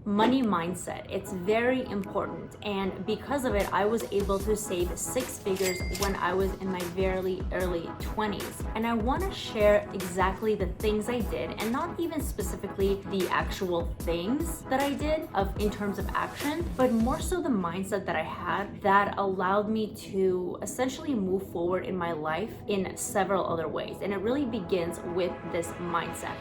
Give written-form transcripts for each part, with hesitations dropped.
money mindset. It's very important, and because of it, I was able to save 6 figures when I was in my very early 20s. And I want to share exactly the things I did, and not even specifically the actual things that I did in terms of action, but more so the mindset that I had that allowed me to essentially move forward in my life in several other ways. And it really begins with this mindset.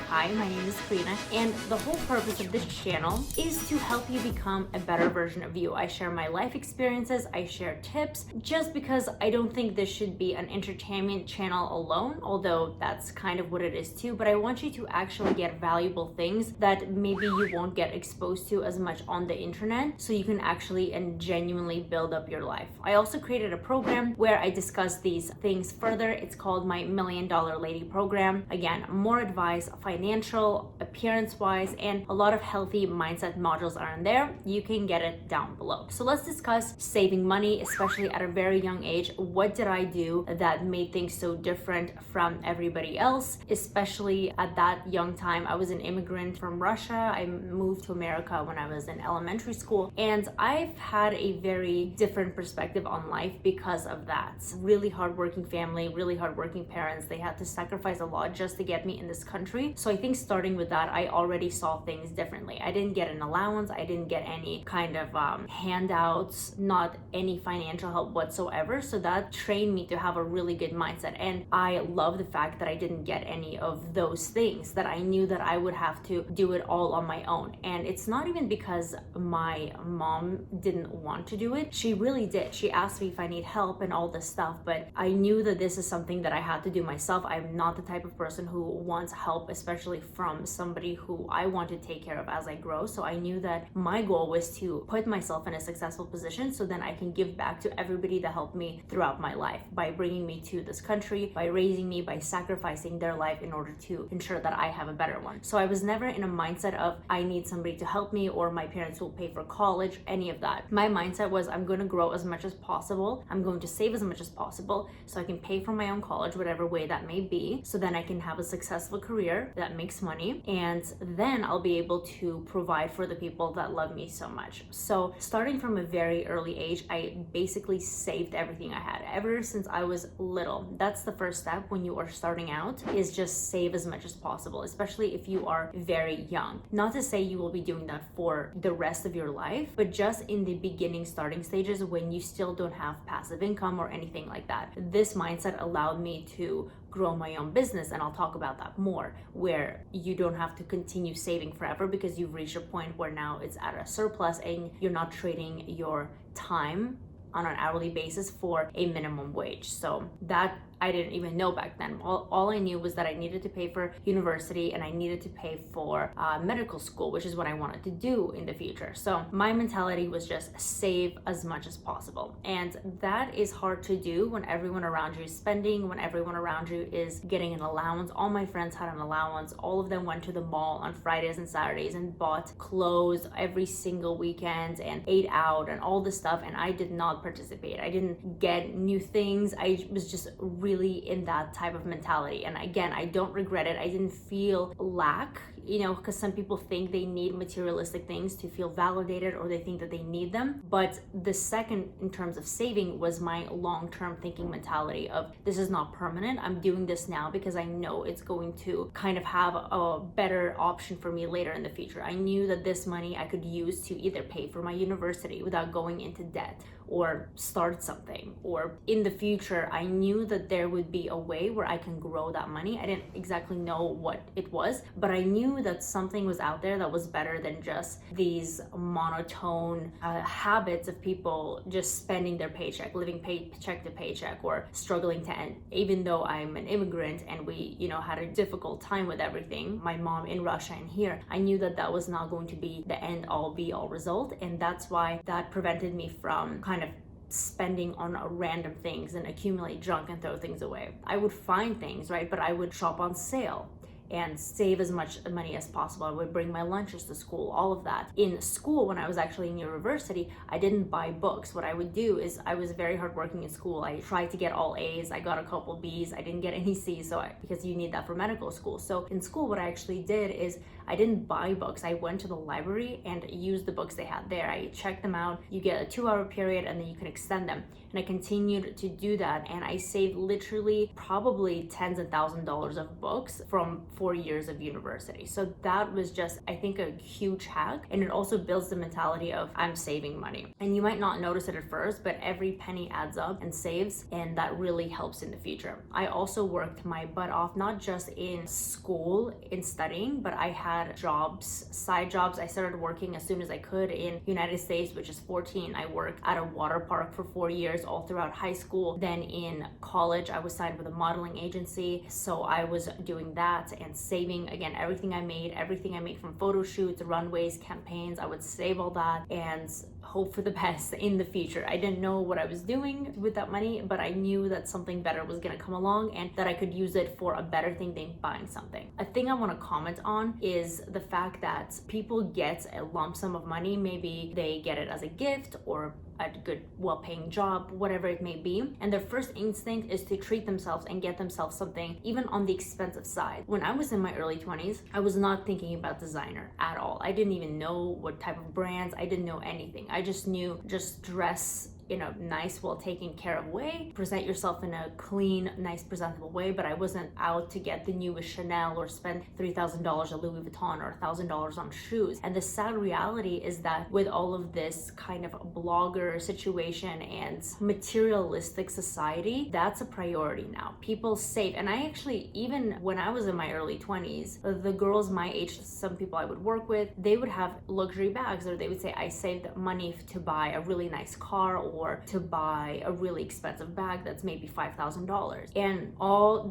Hi, my name is Karina, and the whole purpose of this channel is to help you become a better version of you. I share my life experiences, I share tips, just because I don't think this should be an entertainment channel alone, although that's kind of what it is too, but I want you to actually get valuable things that maybe you won't get exposed to as much on the internet, so you can actually and genuinely build up your life. I also created a program where I discuss these things further. It's called my $1 Million Lady program. Again, more advice, financial, appearance-wise, and a lot of healthy mindset modules are in there. You can get it down below. So let's discuss saving money, especially at a very young age. What did I do that made things so different from everybody else? Especially at that young time, I was an immigrant from Russia. I moved to America when I was in elementary school, and I've had a very different perspective on life because of that. Really hardworking family, really hardworking parents. They had to sacrifice a lot just to get me in this country. So I think starting with that, I already saw things differently. I didn't get an allowance. I didn't get any kind of handouts, not any financial help whatsoever. So that trained me to have a really good mindset. And I love the fact that I didn't get any of those things, that I knew that I would have to do it all on my own. And it's not even because my mom didn't want to do it. She really did. She asked me if I need help and all this stuff, but I knew that this is something that I had to do myself. I'm not the type of person who wants help, especially from somebody who I want to take care of as I grow. So I knew that my goal was to put myself in a successful position so then I can give back to everybody that helped me throughout my life by bringing me to this country, by raising me, by sacrificing their life in order to ensure that I have a better one. So I was never in a mindset of I need somebody to help me or my parents will pay for college, any of that. My mindset was I'm going to grow as much as possible. I'm going to save as much as possible so I can pay for my own college, whatever way that may be, so then I can have a successful career that makes money, and then I'll be able to provide for the people that love me so much. So starting from a very early age, I basically saved everything I had ever since I was little. That's the first step when you are starting out, is just save as much as possible, especially if you are very young. Not to say you will be doing that for the rest of your life, but just in the beginning starting stages when you still don't have passive income or anything like that. This mindset allowed me to grow my own business, and I'll talk about that more, where you don't have to continue saving forever because you've reached a point where now it's at a surplus and you're not trading your time on an hourly basis for a minimum wage. So that I didn't even know back then. All I knew was that I needed to pay for university and I needed to pay for medical school, which is what I wanted to do in the future. So my mentality was just save as much as possible. And that is hard to do when everyone around you is spending, when everyone around you is getting an allowance. All my friends had an allowance. All of them went to the mall on Fridays and Saturdays and bought clothes every single weekend and ate out and all this stuff. And I did not participate. I didn't get new things. I was just really in that type of mentality. And again, I don't regret it. I didn't feel lack, because some people think they need materialistic things to feel validated, or they think that they need them. But the second, in terms of saving, was my long-term thinking mentality of this is not permanent. I'm doing this now because I know it's going to kind of have a better option for me later in the future. I knew that this money I could use to either pay for my university without going into debt, or start something, or in the future I knew that there would be a way where I can grow that money. I didn't exactly know what it was, but I knew that something was out there that was better than just these monotone habits of people just spending their paycheck, living paycheck to paycheck, or struggling to end. Even though I'm an immigrant and we had a difficult time with everything, my mom in Russia and here, I knew that that was not going to be the end all be all result. And that's why that prevented me from kind of spending on random things and accumulate junk and throw things away. I would find things, right? But I would shop on sale and save as much money as possible. I would bring my lunches to school, all of that. In school, when I was actually in university, I didn't buy books. What I would do is I was very hardworking in school. I tried to get all A's. I got a couple B's. I didn't get any C's, because you need that for medical school. So in school, what I actually did is I didn't buy books. I went to the library and used the books they had there. I checked them out. You get a 2-hour period and then you can extend them. And I continued to do that, and I saved literally probably tens of thousands of dollars of books from 4 years of university. So that was just, I think, a huge hack, and it also builds the mentality of I'm saving money. And you might not notice it at first, but every penny adds up and saves, and that really helps in the future. I also worked my butt off, not just in school, in studying, but I had jobs, side jobs. I started working as soon as I could in United States, which is 14. I worked at a water park for 4 years, all throughout high school. Then in college, I was signed with a modeling agency. So I was doing that and saving, again, everything I made from photo shoots, runways, campaigns. I would save all that and hope for the best in the future. I didn't know what I was doing with that money, but I knew that something better was gonna come along and that I could use it for a better thing than buying something. A thing I wanna comment on is the fact that people get a lump sum of money. Maybe they get it as a gift or a good, well-paying job, whatever it may be. And their first instinct is to treat themselves and get themselves something, even on the expensive side. When I was in my early 20s, I was not thinking about designer at all. I didn't even know what type of brands, I didn't know anything. I just knew just dress in a nice, well taken care of way, present yourself in a clean, nice, presentable way, but I wasn't out to get the newest Chanel or spend $3,000 at Louis Vuitton or $1,000 on shoes. And the sad reality is that with all of this kind of blogger situation and materialistic society, that's a priority now. People save, and I actually, even when I was in my early 20s, the girls my age, some people I would work with, they would have luxury bags, or they would say, I saved money to buy a really nice car or to buy a really expensive bag that's maybe $5,000. And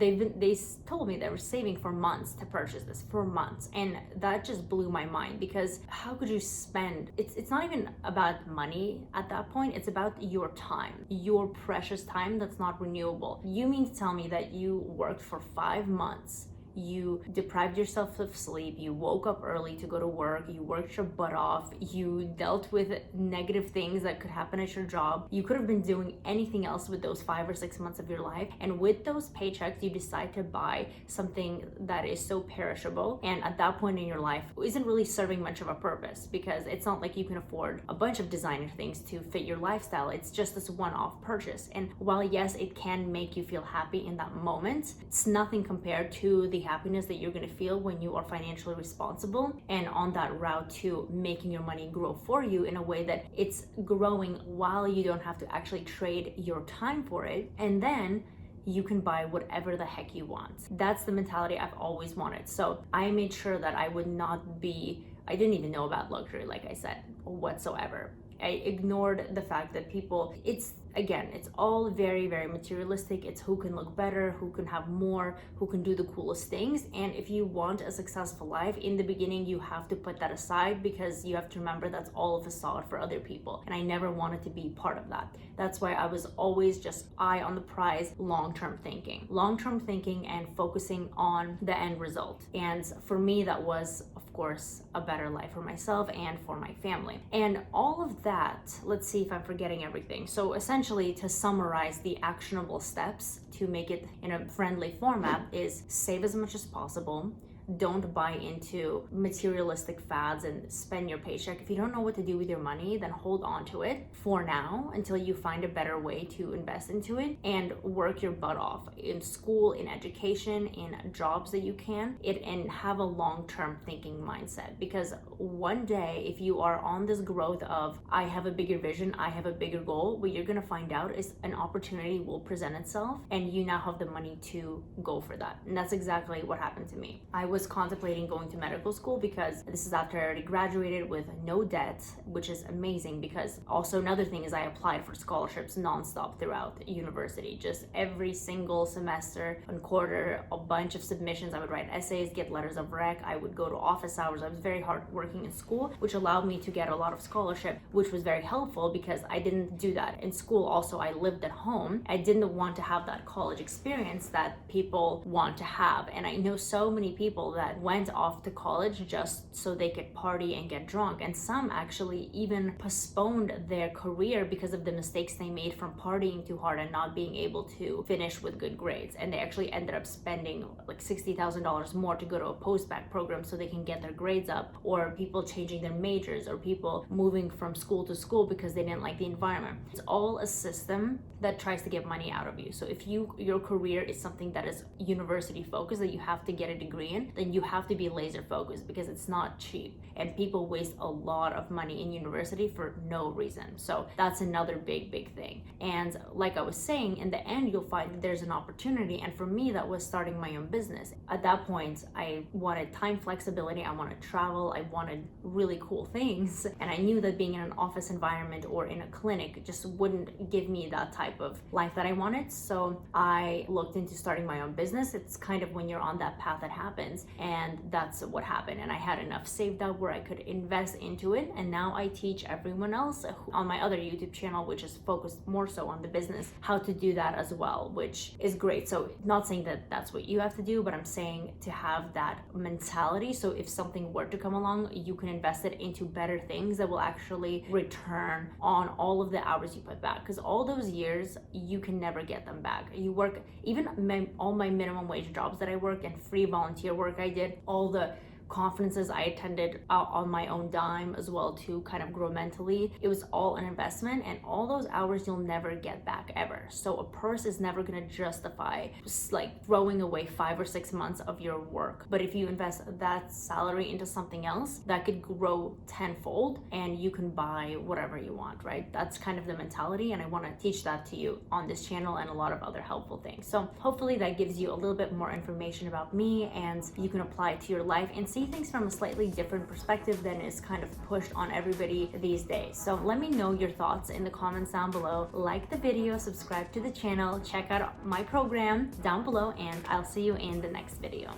they told me they were saving for months to purchase this, for months. And that just blew my mind, because how could you spend, it's not even about money at that point, it's about your time, your precious time that's not renewable. You mean to tell me that you worked for 5 months, you deprived yourself of sleep, you woke up early to go to work, you worked your butt off, you dealt with negative things that could happen at your job. You could have been doing anything else with those 5 or 6 months of your life, and with those paychecks you decide to buy something that is so perishable, and at that point in your life isn't really serving much of a purpose, because it's not like you can afford a bunch of designer things to fit your lifestyle. It's just this one-off purchase, and while yes, it can make you feel happy in that moment, it's nothing compared to the happiness that you're going to feel when you are financially responsible and on that route to making your money grow for you in a way that it's growing while you don't have to actually trade your time for it, and then you can buy whatever the heck you want. That's the mentality I've always wanted. So I made sure that I didn't even know about luxury, like I said, whatsoever. I ignored the fact that people, it's all very, very materialistic. It's who can look better, who can have more, who can do the coolest things. And if you want a successful life, in the beginning, you have to put that aside, because you have to remember that's all a facade for other people. And I never wanted to be part of that. That's why I was always just eye on the prize, long-term thinking and focusing on the end result. And for me, that was, of course, a better life for myself and for my family. And all of that, let's see if I'm forgetting everything. So essentially, to summarize the actionable steps to make it in a friendly format is save as much as possible. Don't buy into materialistic fads and spend your paycheck. If you don't know what to do with your money, then hold on to it for now until you find a better way to invest into it, and work your butt off in school, in education, in jobs that you can, and have a long-term thinking mindset. Because one day, if you are on this growth of, I have a bigger vision, I have a bigger goal, what you're gonna find out is an opportunity will present itself and you now have the money to go for that. And that's exactly what happened to me. I was contemplating going to medical school, because this is after I already graduated with no debt, which is amazing. Because also another thing is I applied for scholarships nonstop throughout university, just every single semester and quarter, a bunch of submissions. I would write essays, get letters of rec, I would go to office hours. I was very hard working in school, which allowed me to get a lot of scholarship, which was very helpful, because I didn't do that in school. Also, I lived at home. I didn't want to have that college experience that people want to have. And I know so many people people that went off to college just so they could party and get drunk, and some actually even postponed their career because of the mistakes they made from partying too hard and not being able to finish with good grades, and they actually ended up spending like $60,000 more to go to a post-bac program so they can get their grades up, or people changing their majors, or people moving from school to school because they didn't like the environment. It's all a system that tries to get money out of you. So if your career is something that is university focused, that you have to get a degree in, then you have to be laser focused, because it's not cheap and people waste a lot of money in university for no reason. So that's another big thing. And like I was saying, in the end you'll find that there's an opportunity, and for me that was starting my own business. At that point I wanted time flexibility, I wanted travel, I wanted really cool things, and I knew that being in an office environment or in a clinic just wouldn't give me that type of life that I wanted. So I looked into starting my own business. It's kind of when you're on that path that happens, and that's what happened. And I had enough saved up where I could invest into it, and now I teach everyone else on my other YouTube channel, which is focused more so on the business, how to do that as well, which is great. So not saying that that's what you have to do, but I'm saying to have that mentality, so if something were to come along, you can invest it into better things that will actually return on all of the hours you put back, because all those years you can never get them back. You work, even all my minimum wage jobs that I work and free volunteer work I did, all the conferences I attended on my own dime as well to kind of grow mentally. It was all an investment, and all those hours you'll never get back ever. So a purse is never going to justify like throwing away 5 or 6 months of your work. But if you invest that salary into something else, that could grow tenfold and you can buy whatever you want, right? That's kind of the mentality, and I want to teach that to you on this channel and a lot of other helpful things. So hopefully that gives you a little bit more information about me, and you can apply it to your life and see things from a slightly different perspective than is kind of pushed on everybody these days. So let me know your thoughts in the comments down below. Like the video, subscribe to the channel, check out my program down below, and I'll see you in the next video.